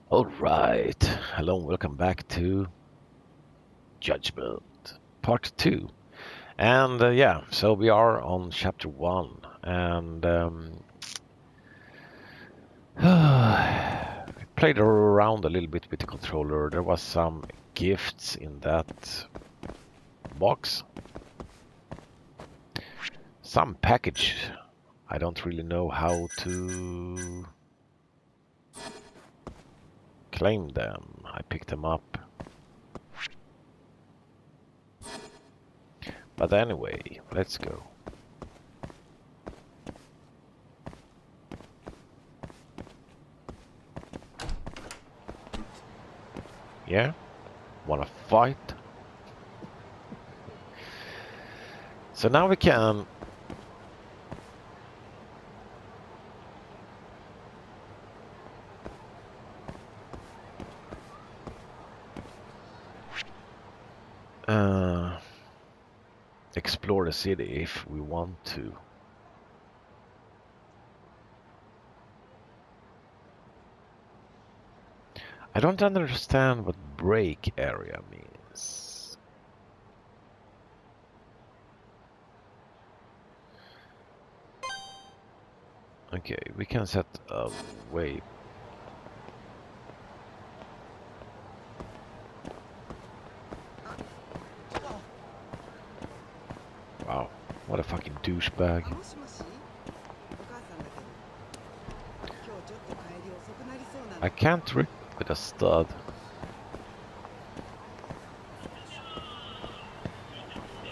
All right. Hello and welcome back to Judgment Part 2. And yeah, so we are on Chapter 1. And we played around a little bit with the controller. There was some gifts in that box. Some package. I don't really know how to claim them. I picked them up. But anyway, let's go. Yeah? Wanna fight? So now we can explore the city if we want to. I don't understand what break area means. Okay, we can set a way. Wow, what a fucking douchebag. I can't rip with a stud.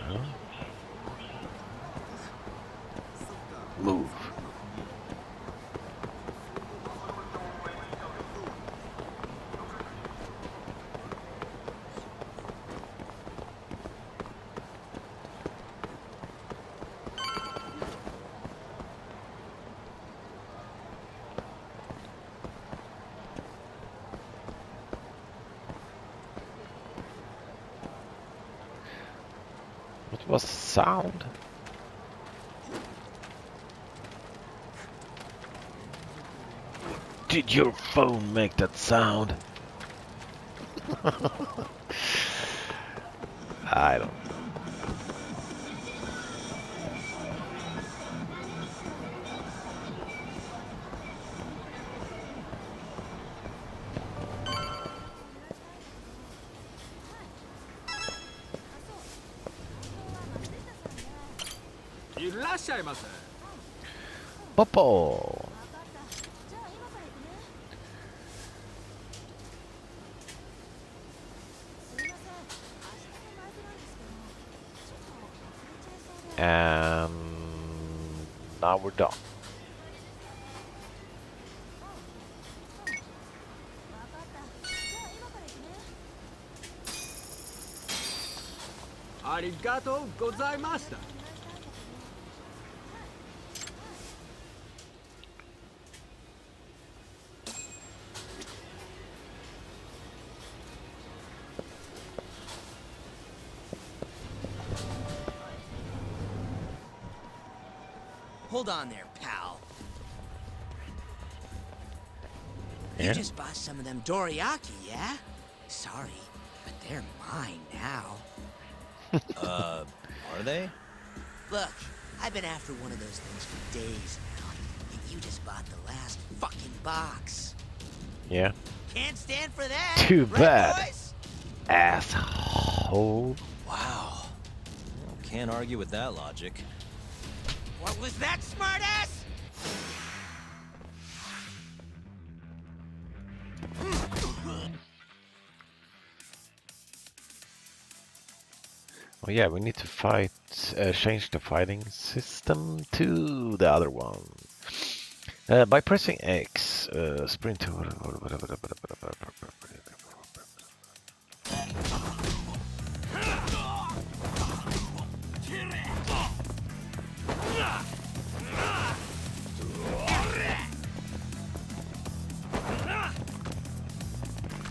Huh? Move. What was the sound? Did your phone make that sound? I don't. Popo. And now we're done. Hold on there, pal. Yeah. You just bought some of them dorayaki, yeah? Sorry, but they're mine now. Are they? Look, I've been after one of those things for days now, and you just bought the last fucking box. Yeah. Can't stand for that. Too right, bad. boys? Asshole. Wow. Can't argue with that logic. What was that, smartass? Oh yeah, we need to fight, change the fighting system to the other one. By pressing X, sprint to...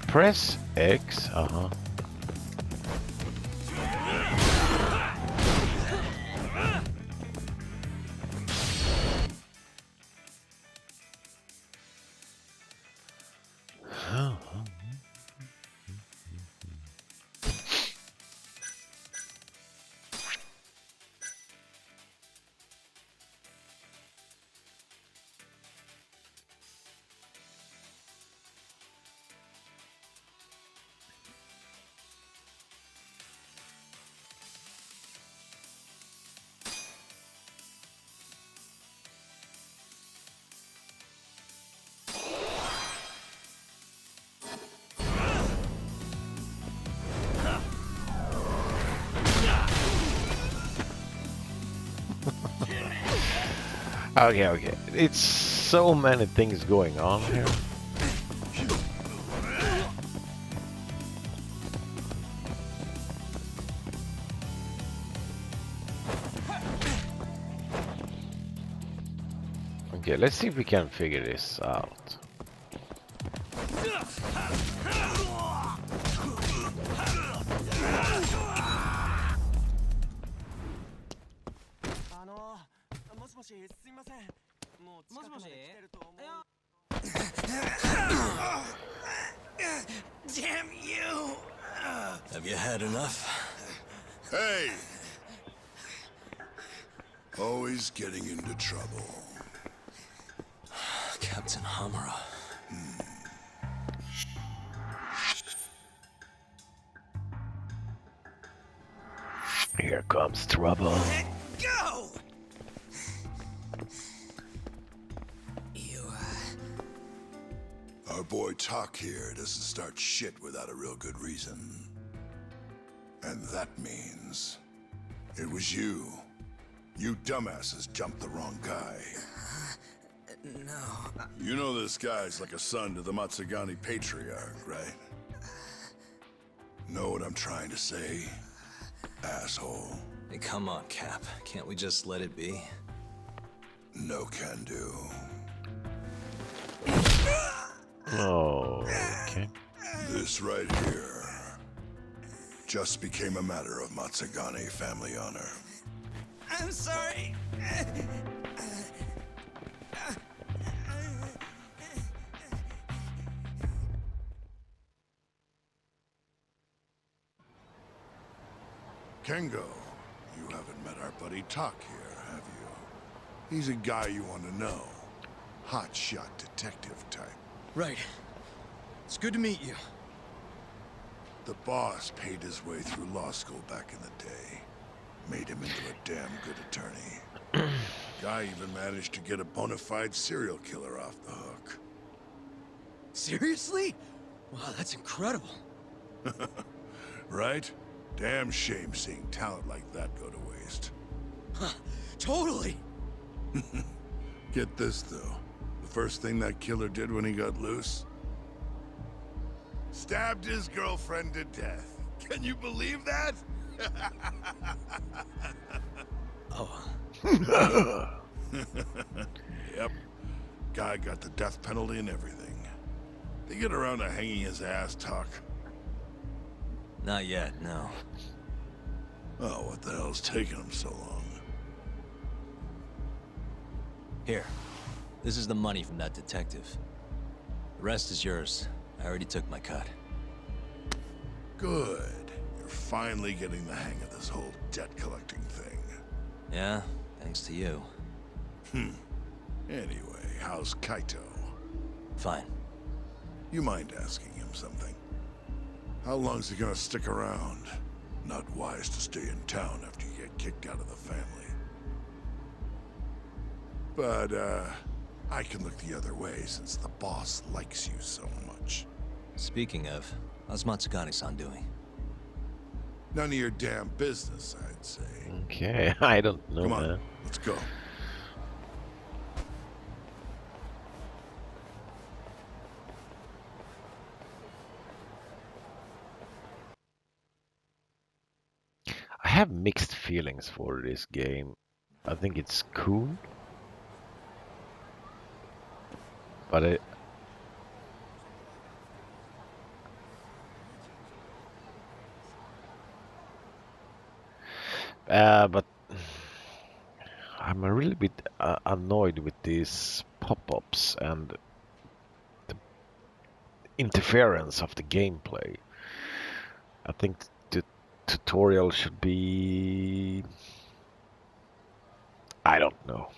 Press X, uh-huh. Oh. Okay, okay. It's so many things going on here. Okay, let's see if we can figure this out. Damn you! Have you had enough? Hey! Always getting into trouble. Captain Hamura. Here comes trouble. Let go! You, Our boy Talk here doesn't start shit without a real good reason. And that means... it was you. You dumbasses jumped the wrong guy. no. You know this guy's like a son to the Matsugani patriarch, right? Know what I'm trying to say? Asshole. Hey, come on, Cap. Can't we just let it be? No can do. Oh, okay. This right here just became a matter of Matsugani family honor. I'm sorry. Kengo, you haven't met our buddy Talk here, have you? He's a guy you want to know. Hotshot detective type. Right. It's good to meet you. The boss paid his way through law school back in the day. Made him into a damn good attorney. Guy even managed to get a bona fide serial killer off the hook. Seriously? Wow, that's incredible. Right? Damn shame seeing talent like that go to waste. Totally. Get this, though. The first thing that killer did when he got loose? Stabbed his girlfriend to death. Can you believe that? Oh. Yep. Guy got the death penalty and everything. They get around to hanging his ass, Talk. Not yet, no. Oh, what the hell's taking him so long? Here. This is the money from that detective. The rest is yours. I already took my cut. Good. You're finally getting the hang of this whole debt collecting thing. Yeah? Thanks to you. Anyway, how's Kaito? Fine. You mind asking him something? How long's he gonna stick around? Not wise to stay in town after you get kicked out of the family. But, I can look the other way since the boss likes you so much. Speaking of, how's Matsugani-san doing? None of your damn business, I'd say. Okay, I don't know, Come on, man. let's go. I have mixed feelings for this game. I think it's cool, but but I'm a little bit annoyed with these pop-ups and the interference of the gameplay. I think the tutorial should be... I don't know.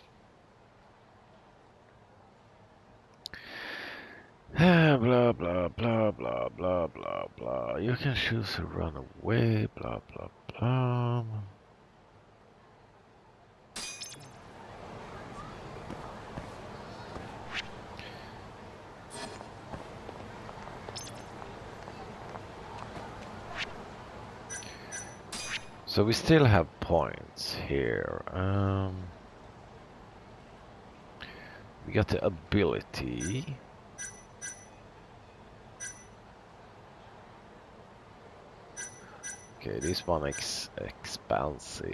Blah blah blah blah blah blah blah. You can choose to run away. Blah blah blah. So we still have points here. got the ability. Okay, this one expensive.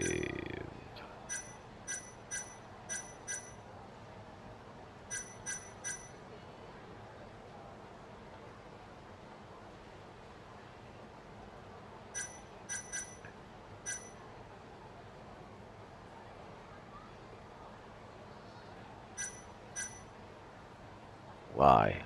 Why?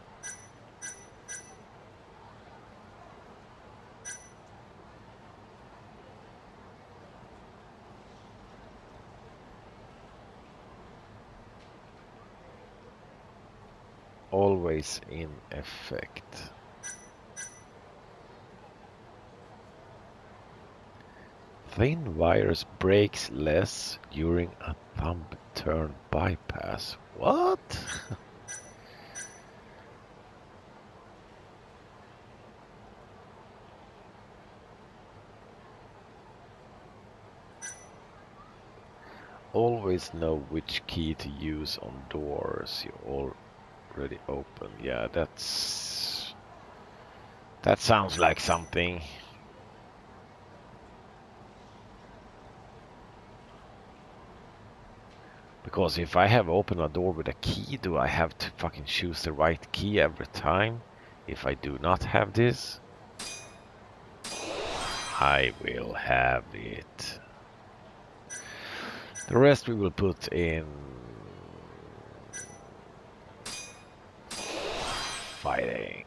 Always in effect. Thin wires breaks less during a thumb turn bypass. What? Always know which key to use on doors you already open. Yeah, that sounds like something. Because if I have opened a door with a key, do I have to fucking choose the right key every time? If I do not have this, I will have it. The rest we will put in fighting.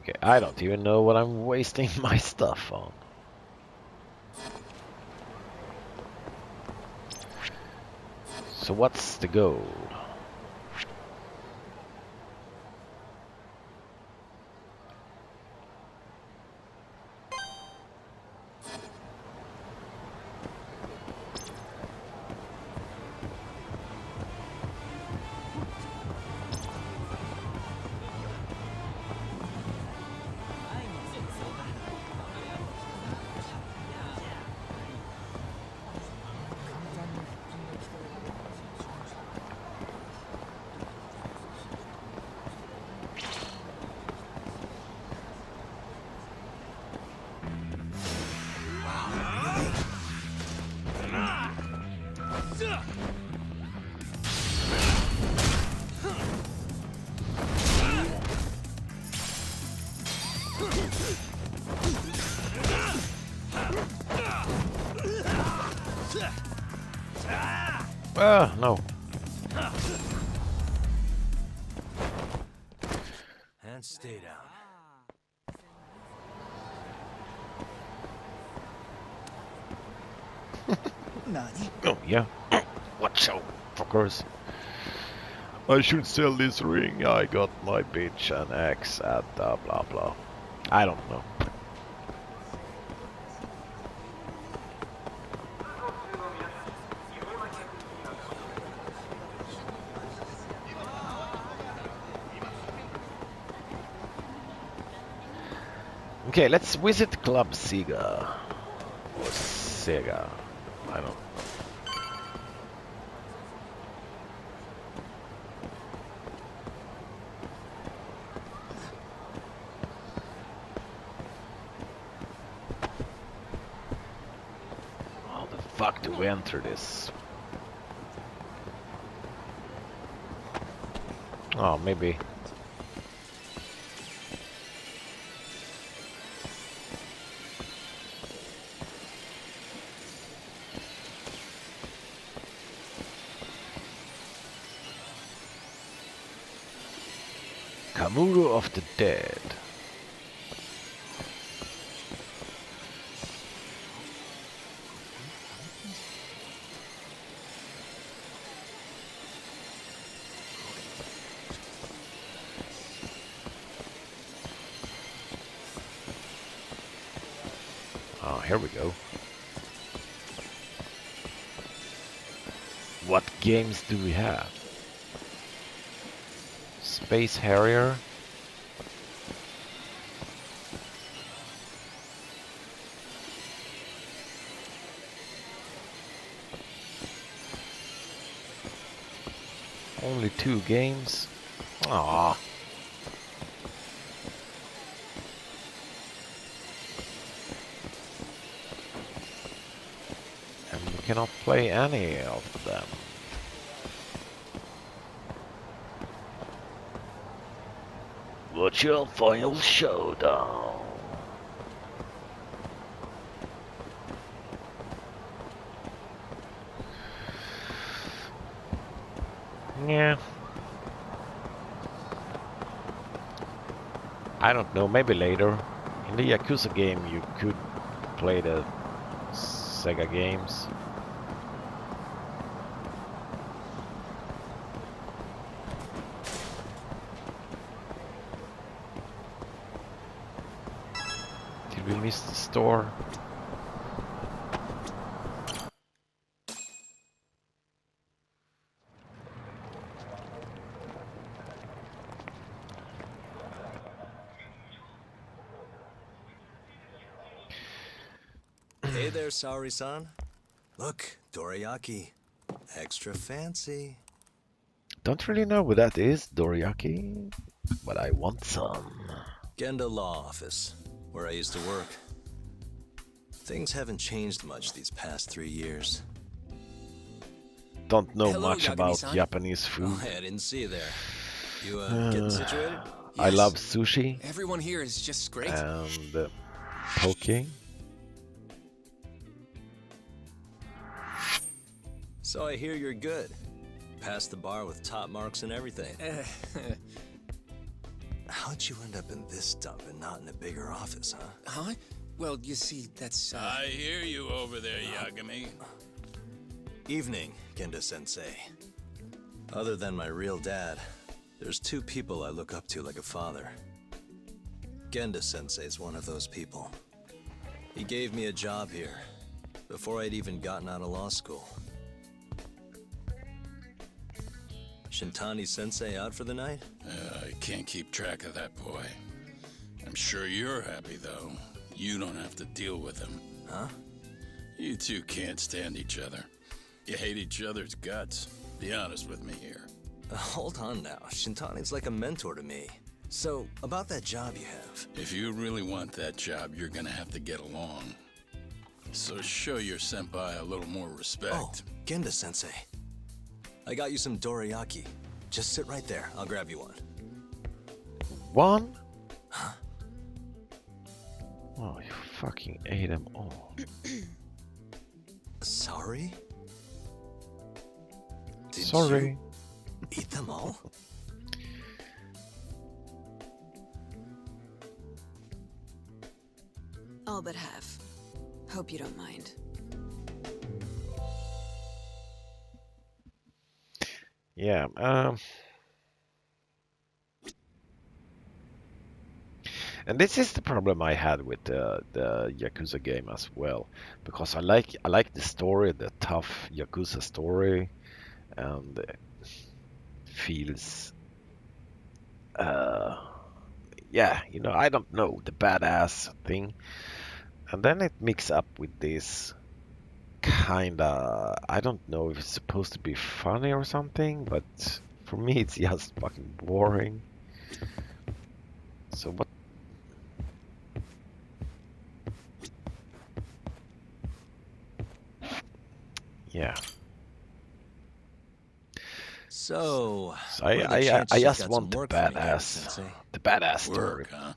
Okay, I don't even know what I'm wasting my stuff on. So what's the goal? No. And stay down. Nani? Oh, yeah. Watch out, fuckers. I should sell this ring. I got my bitch and ex at blah blah. I don't know. Okay, let's visit Club Sega. Or Sega. I don't know. How the fuck do we enter this? Oh, maybe. Kamuro of the Dead. Oh, here we go. What games do we have? Space Harrier. Only 2 games. Aww. And you cannot play any of them. What's your final showdown? Yeah. I don't know, maybe later. In the Yakuza game you could play the Sega games. Did we miss the store? Hey there, Saori-san. Look, dorayaki. Extra fancy. Don't really know what that is, dorayaki, but I want some. Genda Law Office, where I used to work. Things haven't changed much these past 3 years. Don't know Hello, much about Yagami-san. Japanese food. Oh, I didn't see you there. You, getting situated? I Yes. love sushi Everyone here is just great. and poke. So I hear you're good. Passed the bar with top marks and everything. How'd you end up in this dump and not in a bigger office, huh? Huh? Well, you see, that's, I hear you over there, Yagami. Evening, Genda-sensei. Other than my real dad, there's 2 people I look up to like a father. Genda-sensei's one of those people. He gave me a job here, before I'd even gotten out of law school. Shintani-sensei out for the night? I can't keep track of that boy. I'm sure you're happy, though. You don't have to deal with him. Huh? You two can't stand each other. You hate each other's guts. Be honest with me here. Hold on now, Shintani's like a mentor to me. So, about that job you have. If you really want that job, you're gonna have to get along. So show your senpai a little more respect. Oh, Genda-sensei. I got you some dorayaki. Just sit right there, I'll grab you one. One? Huh? Oh, you fucking ate them all. Sorry? Did Sorry. you eat them all? All but half. Hope you don't mind. Yeah, and this is the problem I had with the Yakuza game as well, because I like the story, the tough Yakuza story, and it feels, yeah, you know, I don't know, the badass thing, and then it mixes up with this kinda, I don't know if it's supposed to be funny or something, but for me it's just fucking boring. So what? Yeah. So, So what are the I chances you just got want some the work for me, badass, Sensei? the badass story. Work, huh?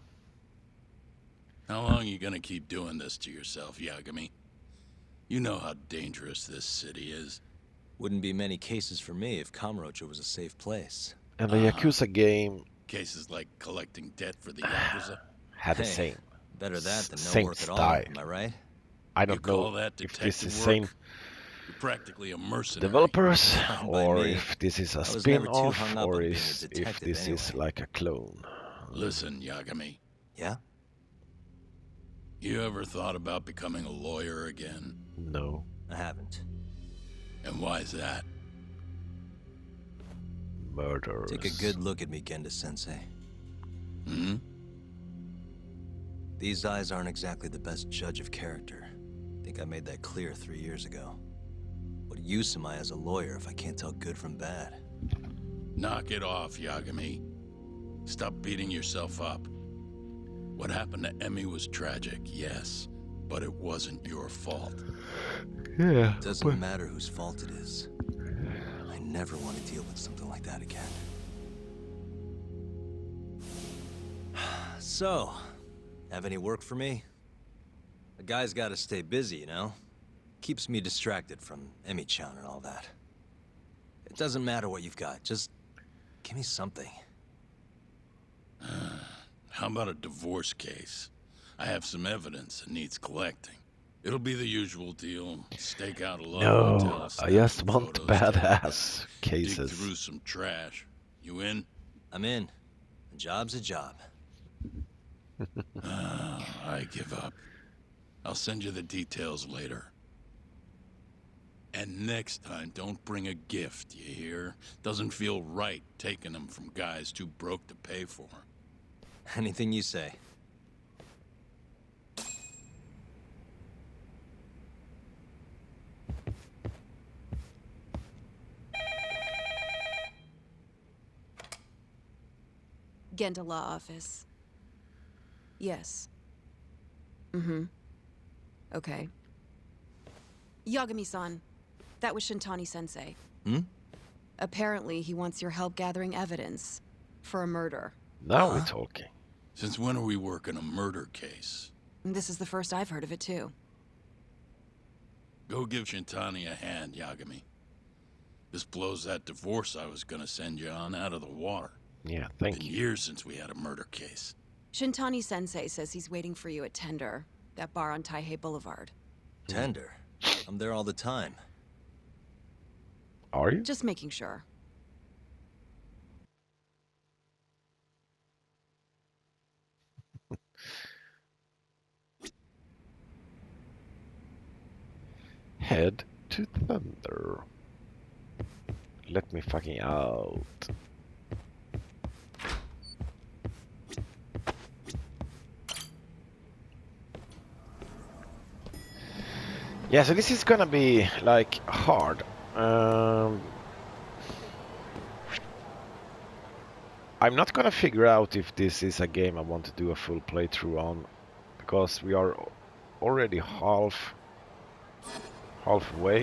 How long you gonna keep doing this to yourself, Yagami? You know how dangerous this city is. Wouldn't be many cases for me if Kamurocho was a safe place. And the Yakuza game Cases like collecting debt for the Yakuza. had the Hey, same. Better that than no same work at all, style. am I right? I You don't call know that if detective this is work? same You're practically a mercenary. developers Fine by or me. if this is a I was never too spin-off hung up or on being a if detective this is anyway. like a clone. Listen, Yagami. Yeah? You ever thought about becoming a lawyer again? No. I haven't. And why is that? murders. Take a good look at me, Genda-sensei. Hmm? These eyes aren't exactly the best judge of character. I think I made that clear 3 years ago. What use am I as a lawyer if I can't tell good from bad? Knock it off, Yagami. Stop beating yourself up. What happened to Emmy was tragic, yes, but it wasn't your fault. Yeah. It doesn't matter whose fault it is. I never want to deal with something like that again. So, have any work for me? A guy's gotta stay busy, you know? Keeps me distracted from Emmy-chan and all that. It doesn't matter what you've got, just give me something. How about a divorce case? I have some evidence that needs collecting. It'll be the usual deal. Stake out a love No, hotel, I snap just some want photos, badass dig cases. through some trash. You in? I'm in. A job's a job. I give up. I'll send you the details later. And next time, don't bring a gift, you hear? Doesn't feel right taking them from guys too broke to pay for. Anything you say. Genda Law Office. Yes. Mm-hmm. Okay. Yagami-san, that was Shintani-sensei. Hmm? Apparently, he wants your help gathering evidence for a murder. Now we're talking. Since when are we working a murder case? And this is the first I've heard of it, too. Go give Shintani a hand, Yagami. This blows that divorce I was gonna send you on out of the water. Yeah, thank Been you. years since we had a murder case. Shintani-sensei says he's waiting for you at Tender, that bar on Taihei Boulevard. Tender. I'm there all the time. Are you? Just making sure. Head to Thunder. Let me fucking out. Yeah, so this is gonna be like hard. I'm not gonna figure out if this is a game I want to do a full playthrough on, because we are already halfway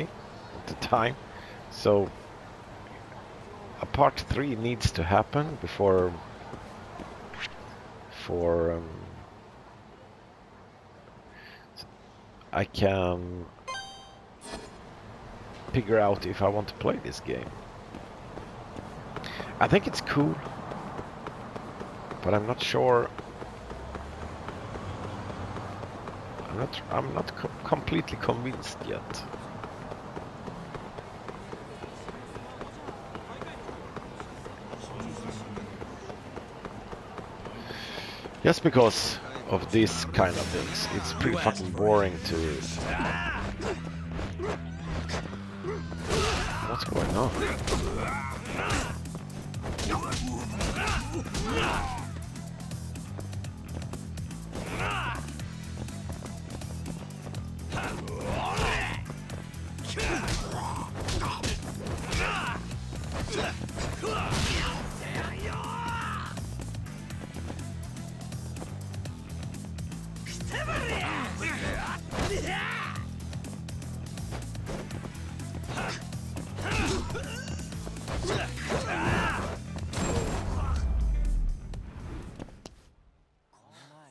at the time. So a part 3 needs to happen before I can figure out if I want to play this game. I think it's cool, but I'm not sure. I'm not completely convinced yet. Just because of this kind of things, it's pretty fucking boring to... What's going on?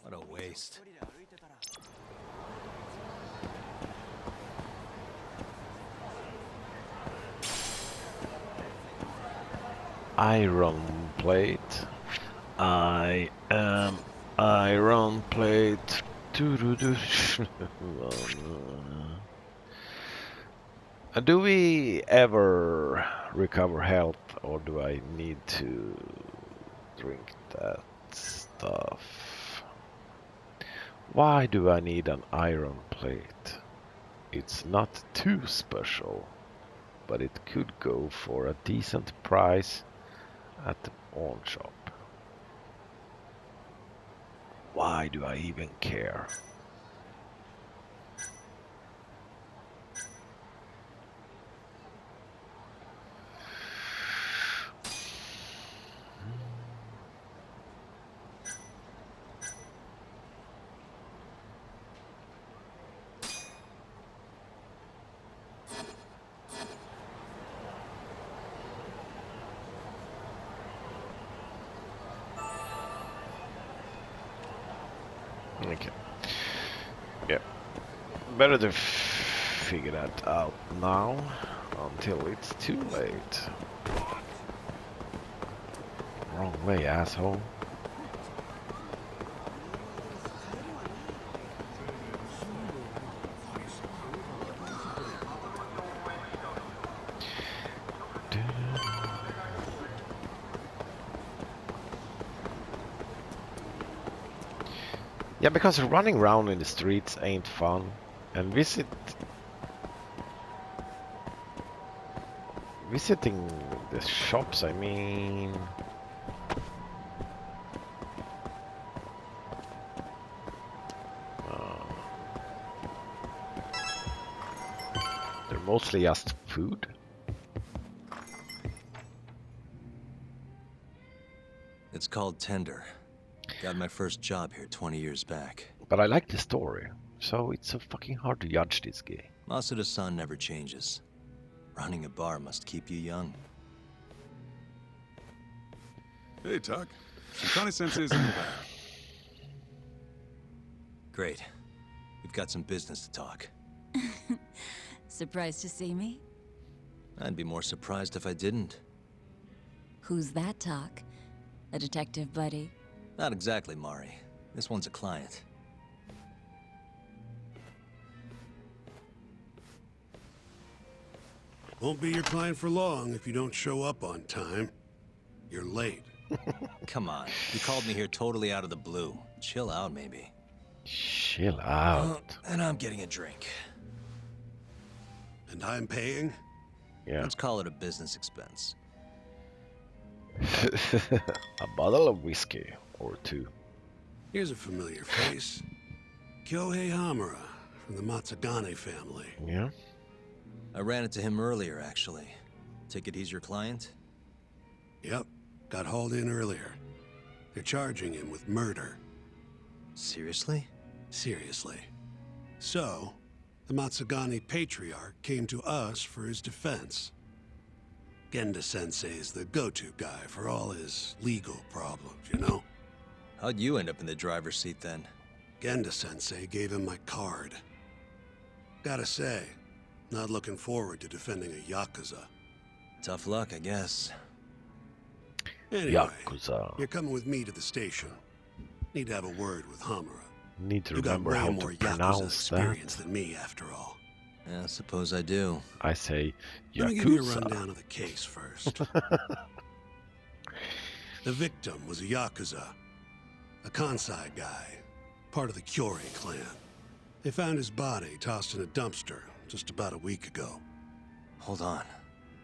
What a waste. Iron plate. I am iron plate. Do we ever recover health, or do I need to drink that stuff? Why do I need an iron plate? It's not too special, but it could go for a decent price at the pawn shop. Why do I even care? Okay. Yeah. Better to figure that out now until it's too late. Wrong way, asshole. Yeah, because running around in the streets ain't fun, and visiting the shops, I mean, they're mostly just food. It's called Tender. Got my first job here 20 years back. But I like the story, so it's so fucking hard to judge this game. Masuda-san never changes. Running a bar must keep you young. Hey, Tuck. Shintani-sensei's in the back. Great. We've got some business to talk. Surprised to see me? I'd be more surprised if I didn't. Who's that, Talk? A detective buddy? Not exactly, Mari. This one's a client. Won't be your client for long if you don't show up on time. You're late. Come on. You called me here totally out of the blue. Chill out, maybe. Chill out. And I'm getting a drink. And I'm paying? Yeah. Let's call it a business expense. A bottle of whiskey or two. Here's a familiar face. Kyohei Hamura from the Matsugane family. Yeah. I ran into him earlier, actually. Take it he's your client? Yep, got hauled in earlier. They're charging him with murder. Seriously? Seriously. So, the Matsugane patriarch came to us for his defense. Genda-sensei is the go-to guy for all his legal problems, you know? How'd you end up in the driver's seat then? Genda-sensei gave him my card. Gotta say, not looking forward to defending a Yakuza. Tough luck, I guess. Anyway, Yakuza. you're coming with me to the station. Need to have a word with Hamura. Need to You got remember way how more to Yakuza pronounce experience that. than me, after all. Yeah, I suppose I do. I say Let me give you a Yakuza. rundown of the case first. The victim was a Yakuza, a Kansai guy, part of the Kyorei clan. They found his body tossed in a dumpster just about a week ago. Hold on.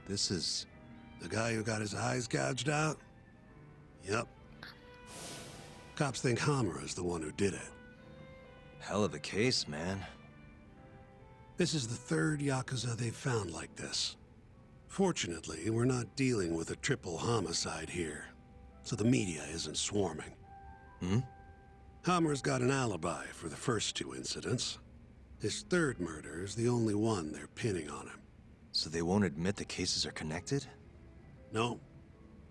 This is... The guy who got his eyes gouged out? Yep. Cops think Hamura is the one who did it. hell of a case, man. This is the third Yakuza they've found like this. Fortunately, we're not dealing with a triple homicide here, so the media isn't swarming. Hmm? Hammer's got an alibi for the first two incidents. His third murder is the only one they're pinning on him. So they won't admit the cases are connected? No,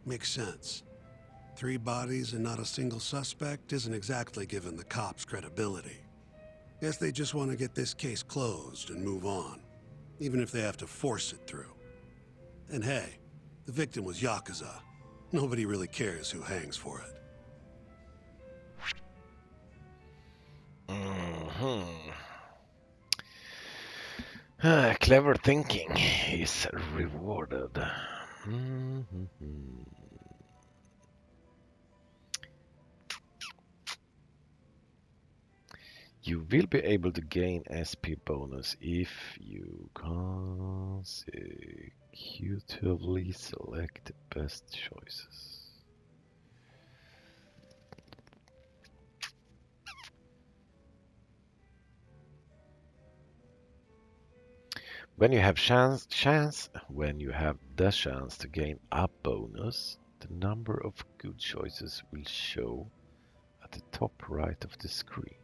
makes sense. 3 bodies and not a single suspect isn't exactly giving the cops credibility. Guess they just want to get this case closed and move on, even if they have to force it through. And hey, the victim was Yakuza. Nobody really cares who hangs for it. Clever thinking is rewarded. You will be able to gain SP bonus if you consecutively select the best choices. When you have when you have the chance to gain a bonus, the number of good choices will show at the top right of the screen.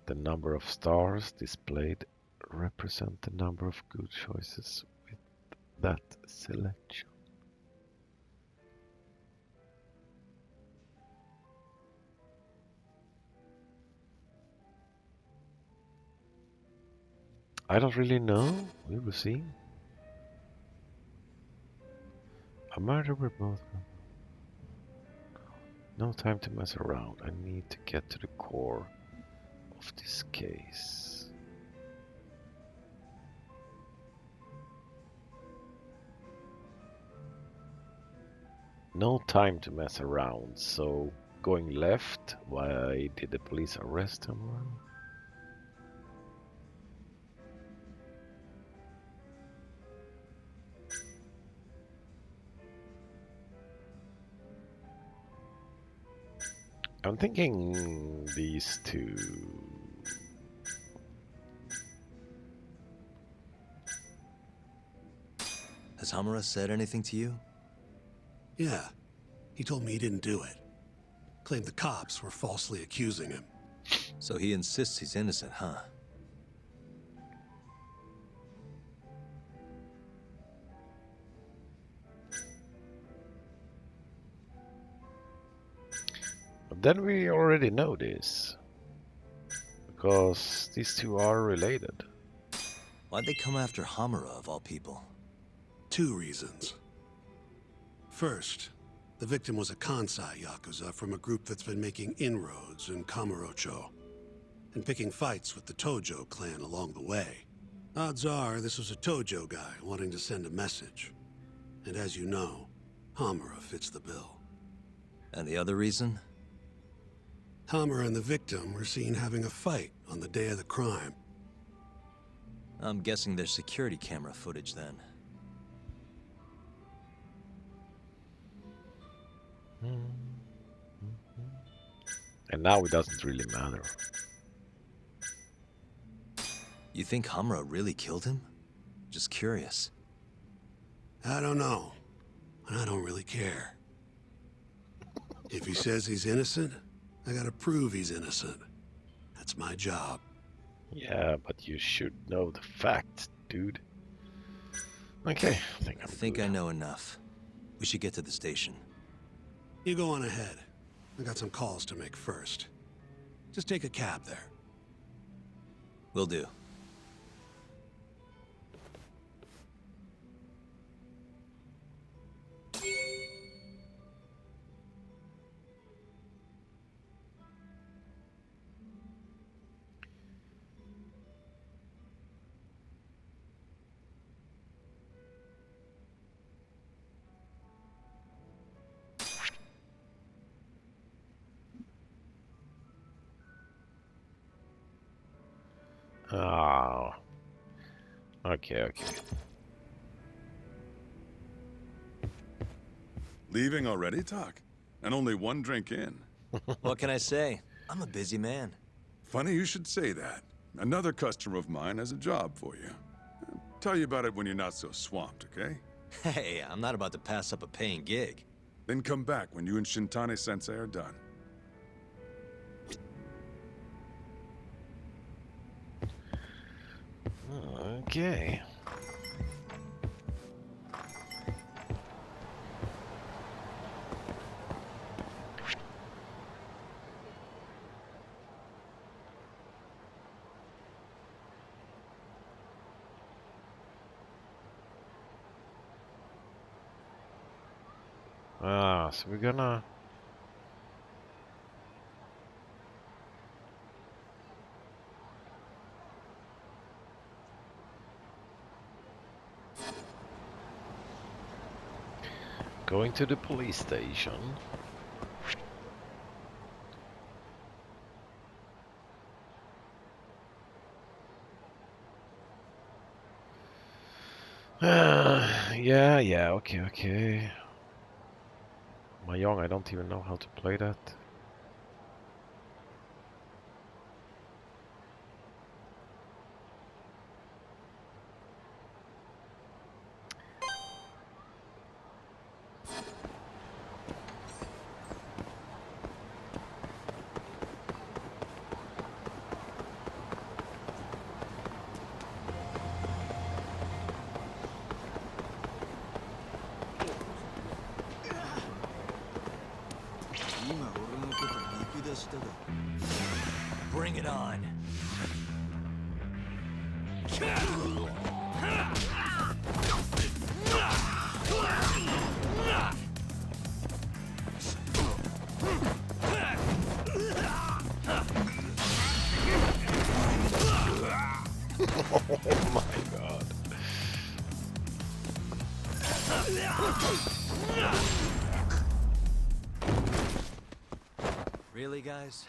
The number of stars displayed represent the number of good choices with that selection. I don't really know. We will see. A murder with both. No time to mess around. I need to get to the core of this case. No time to mess around, so going left. Why did the police arrest him? I'm thinking these two. Has Hamura said anything to you? Yeah. He told me he didn't do it. Claimed the cops were falsely accusing him. So he insists he's innocent, huh? But then we already know this. Because these two are related. Why'd they come after Hamura, of all people? 2 reasons. First, the victim was a Kansai Yakuza from a group that's been making inroads in Kamurocho and picking fights with the Tojo clan along the way. Odds are this was a Tojo guy wanting to send a message. And as you know, Hamura fits the bill. And the other reason? Hamura and the victim were seen having a fight on the day of the crime. I'm guessing there's security camera footage then. And now it doesn't really matter. You think Hamura really killed him? Just curious. I don't know, and I don't really care. If he says he's innocent, I gotta prove he's innocent. That's my job. Yeah, but you should know the facts, dude. Okay, I think I know enough. We should get to the station. You go on ahead. I got some calls to make first. Just take a cab there. Will do. Oh. Okay. Leaving already, Talk? And only 1 drink in. What can I say? I'm a busy man. Funny you should say that. Another customer of mine has a job for you. I'll tell you about it when you're not so swamped, okay? Hey, I'm not about to pass up a paying gig. Then come back when you and Shintani-sensei are done. Okay. So we're gonna going to the police station. Yeah, okay. My young, I don't even know how to play that. Bring it on. Oh my god. Really, guys?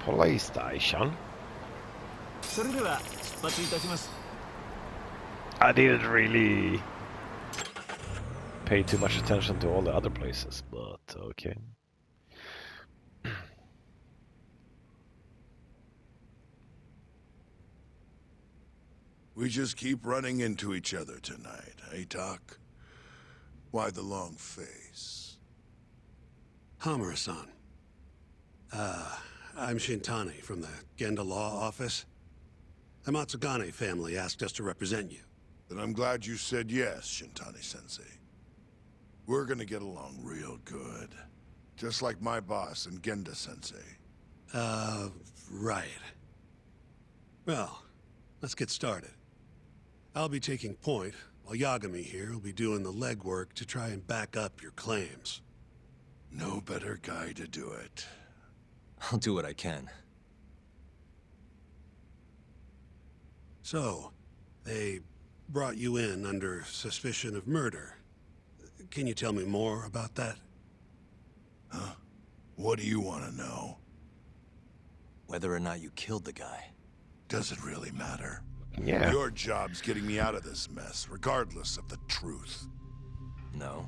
Police station? I didn't really pay too much attention to all the other places, but okay. We just keep running into each other tonight, eh, Doc? Why the long face? Hamura-san. I'm Shintani from the Genda Law Office. The Matsugane family asked us to represent you. Then I'm glad you said yes, Shintani-sensei. We're gonna get along real good. Just like my boss and Genda-sensei. Right. Well, let's get started. I'll be taking point, while Yagami here will be doing the legwork to try and back up your claims. No better guy to do it. I'll do what I can. So, they brought you in under suspicion of murder. Can you tell me more about that? Huh? What do you want to know? Whether or not you killed the guy. Does it really matter? Yeah. Your job's getting me out of this mess, regardless of the truth. No.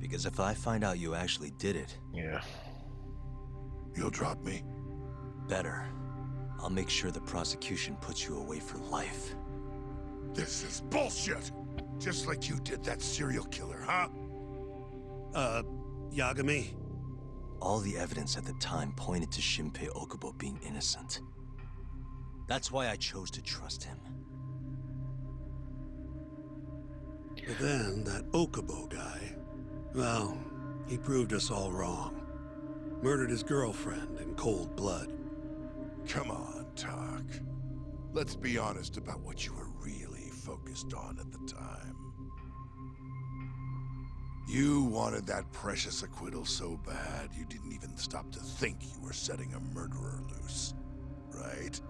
Because if I find out you actually did it... Yeah. You'll drop me? Better. I'll make sure the prosecution puts you away for life. This is bullshit! Just like you did that serial killer, huh? Yagami? All the evidence at the time pointed to Shinpei Okubo being innocent. That's why I chose to trust him. But then, that Okubo guy... Well, he proved us all wrong. Murdered his girlfriend in cold blood. Come on, Talk. Let's be honest about what you were really focused on at the time. You wanted that precious acquittal so bad, you didn't even stop to think you were setting a murderer loose. Right?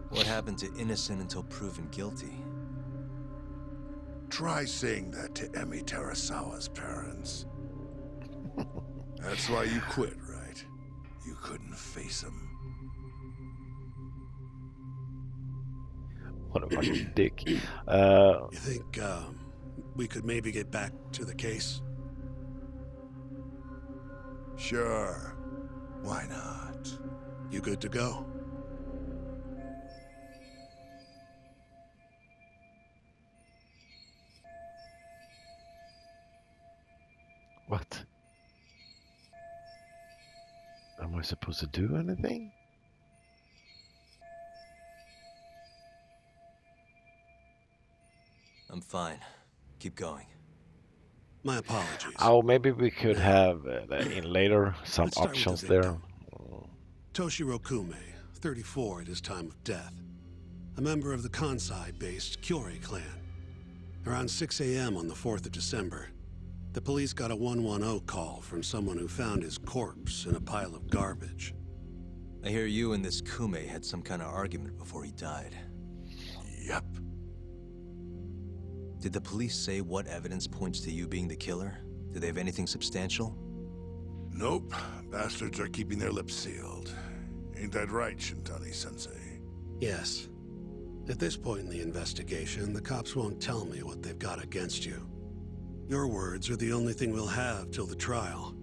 What happened to innocent until proven guilty? Try saying that to Emi Terasawa's parents. That's why you quit, right? You couldn't face him. What a fucking dick. You think, we could maybe get back to the case? Sure. Why not? You good to go? What? Am I supposed to do anything? I'm fine. Keep going. My apologies. Oh, maybe we could have in later some Let's start with the options there. victim. Toshiro Kume, 34 at his time of death. A member of the Kansai-based Kyorei clan. Around 6 a.m. on the 4th of December, The police got a 110 call from someone who found his corpse in a pile of garbage. I hear you and this Kume had some kind of argument before he died. Yep. Did the police say what evidence points to you being the killer? Do they have anything substantial? Nope. Bastards are keeping their lips sealed. Ain't that right, Shintani-sensei? Yes. At this point in the investigation, the cops won't tell me what they've got against you. Your words are the only thing we'll have till the trial.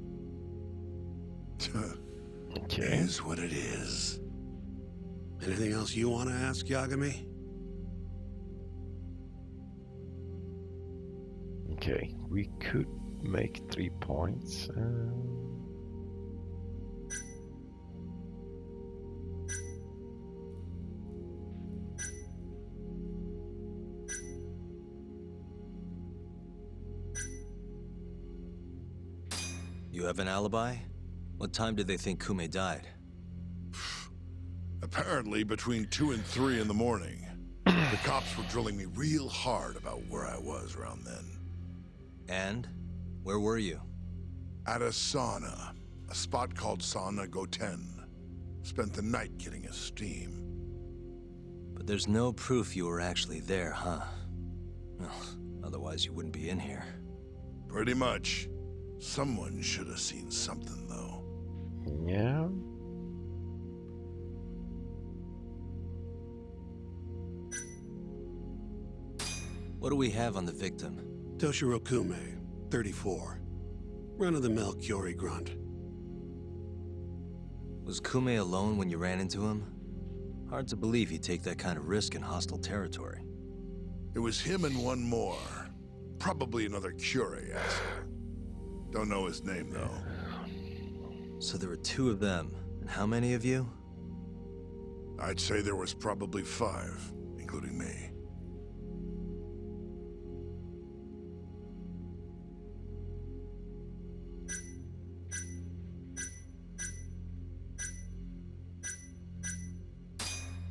Okay. Is what it is. Anything else you want to ask, Yagami? Okay, we could make 3 points. You have an alibi? What time did they think Kume died? Apparently between 2 and 3 in the morning. The cops were drilling me real hard about where I was around then. And? Where were you? At a sauna. A spot called Sauna Goten. Spent the night getting a steam. But there's no proof you were actually there, huh? Well, otherwise you wouldn't be in here. Pretty much. Someone should have seen something, though. Yeah. What do we have on the victim? Toshiro Kume, 34. Run-of-the-mill Kyori grunt. Was Kume alone when you ran into him? Hard to believe he'd take that kind of risk in hostile territory. It was him and one more. Probably another Curie asshole. Don't know his name, though. So there were 2 of them. And how many of you? I'd say there was probably 5, including me.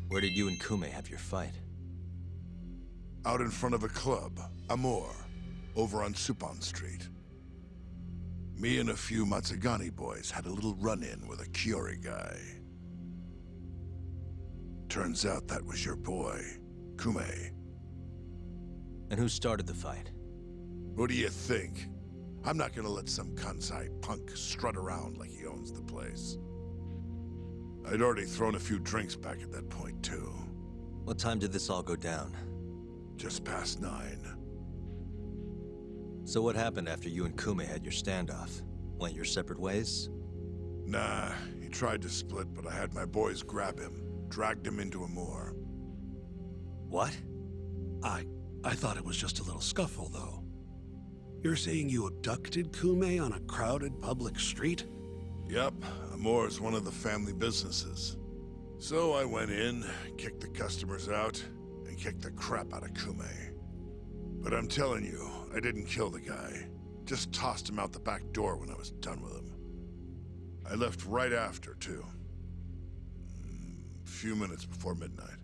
Where did you and Kume have your fight? Out in front of a club, Amor, over on Supon Street. Me and a few Matsugani boys had a little run-in with a Kyori guy. Turns out that was your boy, Kume. And who started the fight? What do you think? I'm not gonna let some Kansai punk strut around like he owns the place. I'd already thrown a few drinks back at that point, too. What time did this all go down? Just past 9. So what happened after you and Kume had your standoff? Went your separate ways? Nah, he tried to split, but I had my boys grab him, dragged him into a moor. What? I thought it was just a little scuffle, though. You're saying you abducted Kume on a crowded public street? Yep, Amor's one of the family businesses. So I went in, kicked the customers out, and kicked the crap out of Kume. But I'm telling you, I didn't kill the guy. Just tossed him out the back door when I was done with him. I left right after, too. A few minutes before midnight.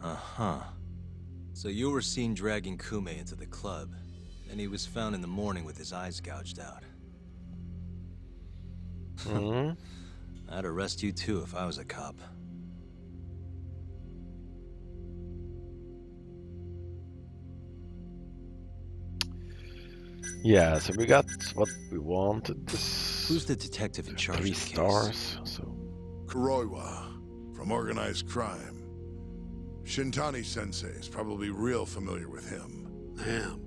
Uh-huh. So you were seen dragging Kume into the club, and he was found in the morning with his eyes gouged out. Mhm. I'd arrest you too if I was a cop. Yeah, so we got what we wanted. Who's the detective in charge 3 of the case? stars. So Kuroiwa, from organized crime. Shintani-sensei is probably real familiar with him. I am.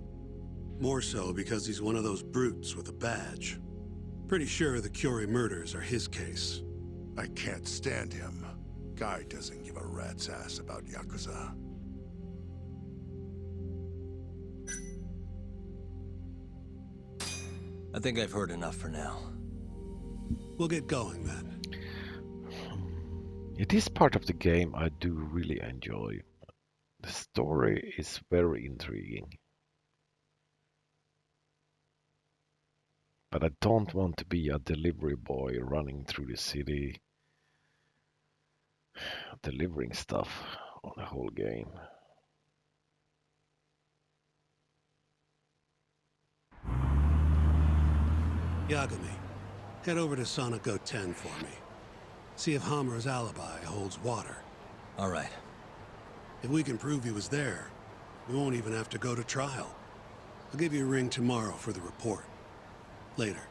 More so because he's one of those brutes with a badge. Pretty sure the Curie murders are his case. I can't stand him. Guy doesn't give a rat's ass about Yakuza. I think I've heard enough for now. We'll get going then. it is part of the game I do really enjoy. The story is very intriguing. But I don't want to be a delivery boy running through the city, delivering stuff on the whole game. Yagami, head over to Sonico 10 for me. See if Hamura's alibi holds water. All right. If we can prove he was there, we won't even have to go to trial. I'll give you a ring tomorrow for the report. Later.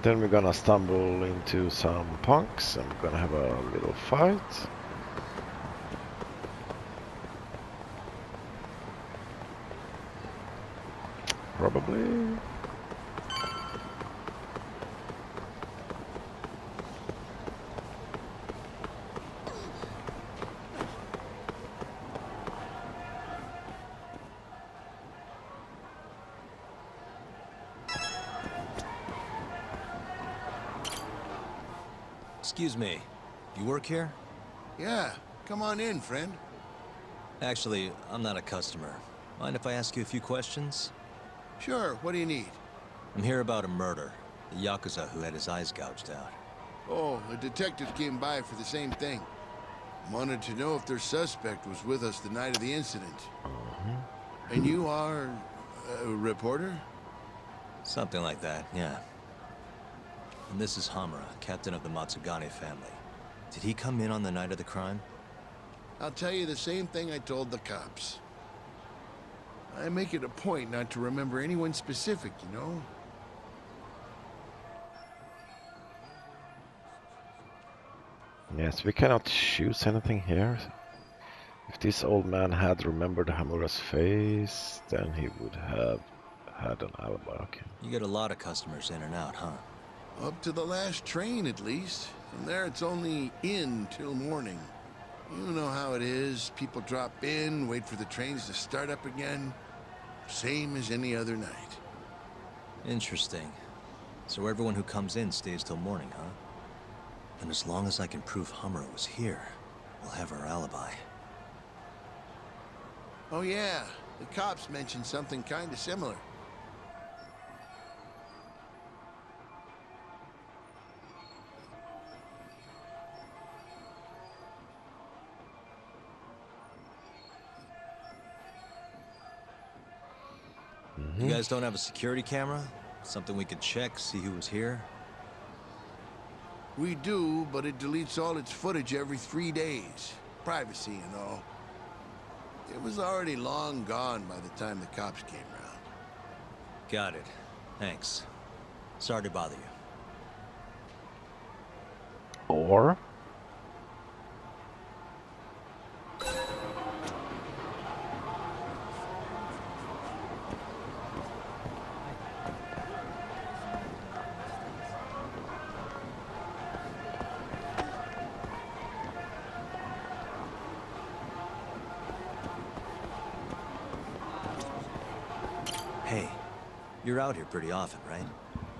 Then we're gonna stumble into some punks and we're gonna have a little fight. Probably. Excuse me. You work here? Yeah, come on in, friend. Actually, I'm not a customer. Mind if I ask you a few questions? Sure, what do you need? I'm here about a murder. The Yakuza who had his eyes gouged out. Oh, a detective came by for the same thing. Wanted to know if their suspect was with us the night of the incident. And you are a reporter? Something like that, yeah. And this is Hamura, captain of the Matsugane family. Did he come in on the night of the crime? I'll tell you the same thing I told the cops. I make it a point not to remember anyone specific, you know? Yes, we cannot choose anything here. If this old man had remembered Hamura's face, then he would have had an alibi. Okay. You get a lot of customers in and out, huh? Up to the last train, at least. From there, it's only in till morning. You know how it is. People drop in, wait for the trains to start up again. Same as any other night. Interesting. So everyone who comes in stays till morning, huh? And as long as I can prove Hamura was here, we'll have our alibi. Oh yeah, the cops mentioned something kind of similar. You guys don't have a security camera? Something we could check, see who was here? We do, but it deletes all its footage every 3 days. Privacy and all. It was already long gone by the time the cops came around. Got it. Thanks. Sorry to bother you. Or Hey, you're out here pretty often, right?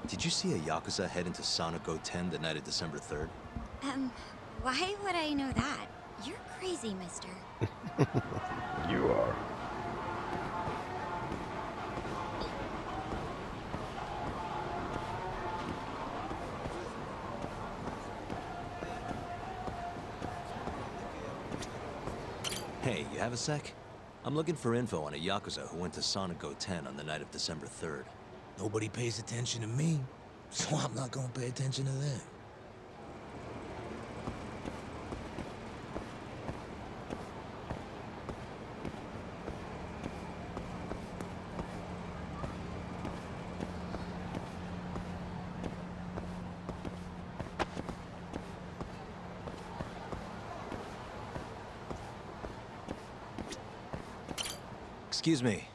Did you see a Yakuza head into Sonico 10 the night of December 3rd? Why would I know that? You're crazy, mister. you are. Hey, you have a sec? I'm looking for info on a Yakuza who went to Sonico 10 on the night of December 3rd. Nobody pays attention to me, so I'm not gonna pay attention to them. Excuse me.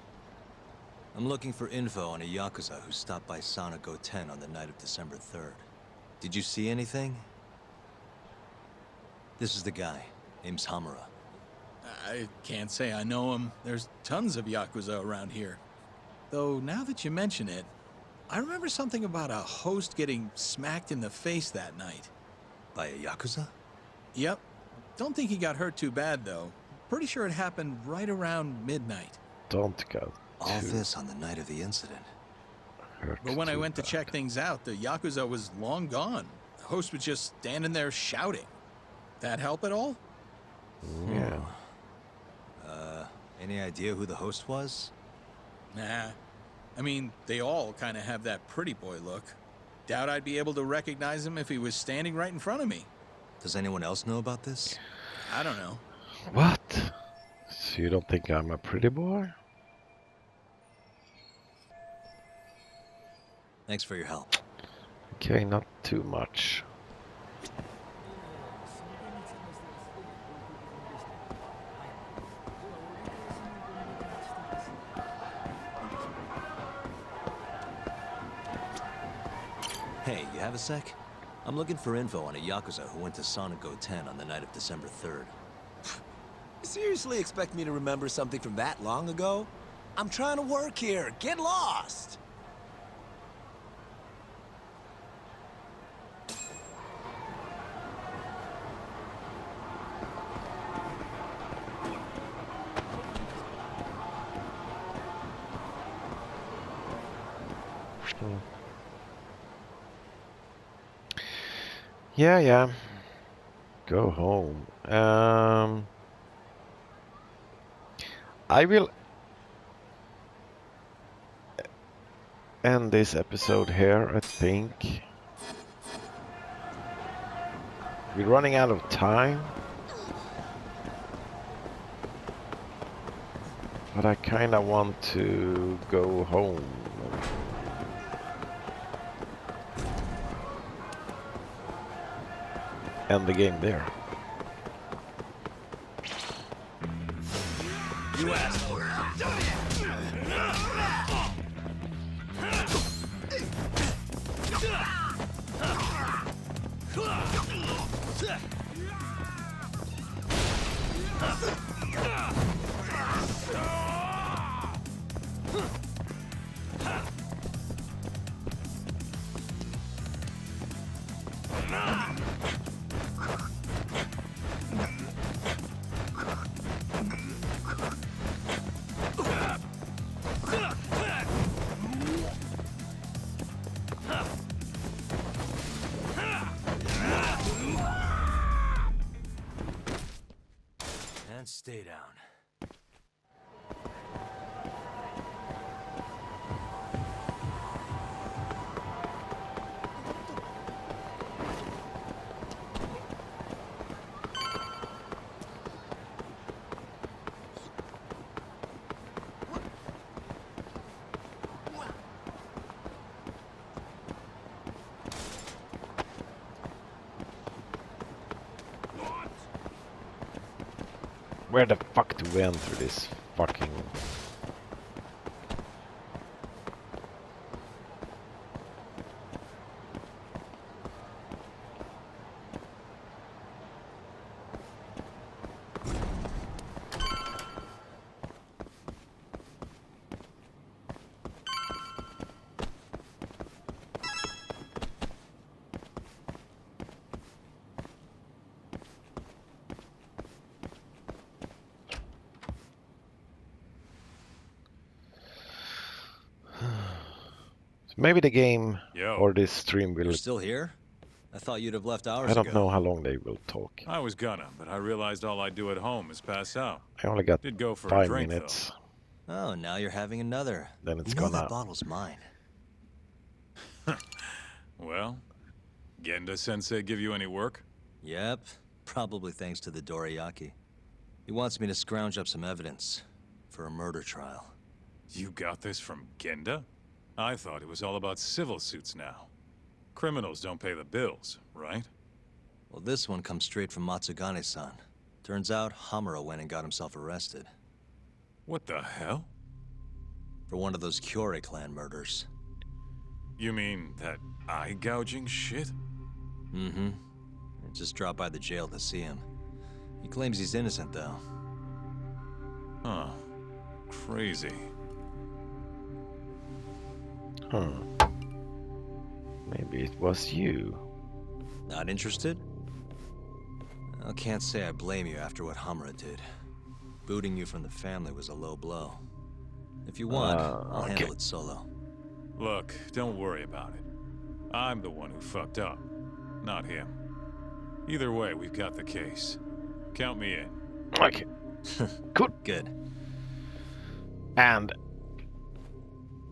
I'm looking for info on a Yakuza who stopped by Sonico 10 on the night of December 3rd. Did you see anything? This is the guy. Name's Hamura. I can't say I know him. There's tons of Yakuza around here. Though, now that you mention it, I remember something about a host getting smacked in the face that night. By a Yakuza? Yep. Don't think he got hurt too bad, though. Pretty sure it happened right around midnight. Don't go. All this on the night of the incident. But when I went to check things out, the Yakuza was long gone. The host was just standing there shouting. That help at all? Yeah. Any idea who the host was? Nah. I mean, they all kind of have that pretty boy look. Doubt I'd be able to recognize him if he was standing right in front of me. Does anyone else know about this? I don't know. What? So you don't think I'm a pretty boy? Thanks for your help. Okay, not too much. Hey, you have a sec? I'm looking for info on a Yakuza who went to Sonic 10 on the night of December 3rd. You seriously expect me to remember something from that long ago? I'm trying to work here. Get lost! Yeah. Go home. I will end this episode here, I think. We're running out of time. But I kinda want to go home. End the game there. You asshole. And stay down. Where the fuck do we enter this fucking... Maybe the game or this stream will... You're still here? I thought you'd have left hours I ago. don't know how long they will talk. I was gonna, but I realized all I do at home is pass out. I only got Did go for 5 a drink, minutes. Oh, now you're having another. Then it's You know gonna... that bottle's mine. Well, Genda-sensei give you any work? Yep, probably thanks to the Dorayaki. He wants me to scrounge up some evidence for a murder trial. You got this from Genda? I thought it was all about civil suits now. Criminals don't pay the bills, right? Well, this one comes straight from Matsugane-san. Turns out Hamura went and got himself arrested. What the hell? For one of those Kyorei clan murders. You mean that eye-gouging shit? Mm-hmm. I just dropped by the jail to see him. He claims he's innocent, though. Huh. Crazy. Maybe it was you. Not interested? I can't say I blame you after what Hamra did. Booting you from the family was a low blow. If you want, I'll okay. handle it solo. Look, don't worry about it. I'm the one who fucked up, not him. Either way, we've got the case. Count me in. Okay. Good. Good. And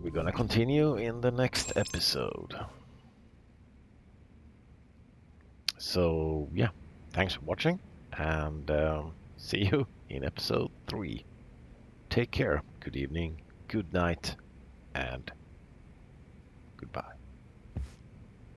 we're gonna continue in the next episode. So yeah, thanks for watching, and see you in episode 3. Take care, good evening, good night, and goodbye.